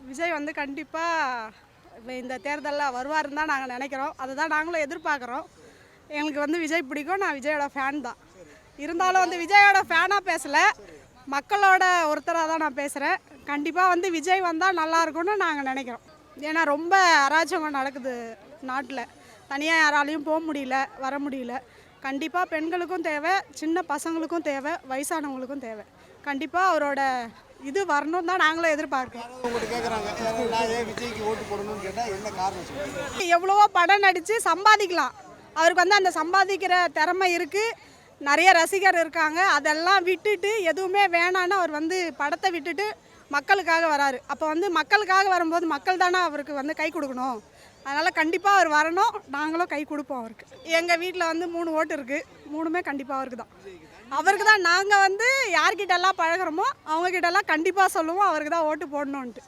விஜய் வந்து கண்டிப்பாக இந்த தேர்தலில் வருவாருன்னு தான் நாங்கள் நினைக்கிறோம். அதுதான் நாங்களும் எதிர்பார்க்குறோம். எங்களுக்கு வந்து விஜய் பிடிக்கும். நான் விஜயோட ஃபேன் தான். இருந்தாலும் வந்து விஜயோட ஃபேனாக பேசலை, மக்களோட ஒருத்தராக தான் நான் பேசுகிறேன். கண்டிப்பாக வந்து விஜய் வந்தால் நல்லாயிருக்கும்னு நாங்கள் நினைக்கிறோம். ஏன்னா ரொம்ப அராஜகம் நடக்குது நாட்டில். தனியாக யாராலையும் போக முடியல, வர முடியல. கண்டிப்பாக பெண்களுக்கும் தேவை, சின்ன பசங்களுக்கும் தேவை, வயசானவங்களுக்கும் தேவை. கண்டிப்பாக அவரோட இது வரணும் தான் நாங்களும் எதிர்பார்க்கிறோம். எவ்வளவோ படம் நடித்து சம்பாதிக்கலாம். அவருக்கு வந்து அந்த சம்பாதிக்கிற திறமை இருக்குது, நிறைய ரசிகர் இருக்காங்க. அதெல்லாம் விட்டுட்டு எதுவுமே வேணான்னு அவர் வந்து படத்தை விட்டுட்டு மக்களுக்காக வராரு. அப்போ வந்து மக்களுக்காக வரும்போது மக்கள் தானே அவருக்கு வந்து கை கொடுக்கணும். அதனால் கண்டிப்பாக அவர் வரணும். நாங்களும் கை கொடுப்போம் அவருக்கு. எங்கள் வீட்டில் வந்து 3 ஓட்டு இருக்குது. 3மே கண்டிப்பாக அவருக்கு தான். அவருக்கு தான். நாங்கள் வந்து யார்கிட்டெல்லாம் பழகிறோமோ அவங்கக்கிட்டெல்லாம் கண்டிப்பாக சொல்லுவோம் அவருக்கு தான் ஓட்டு போடணுன்ட்டு.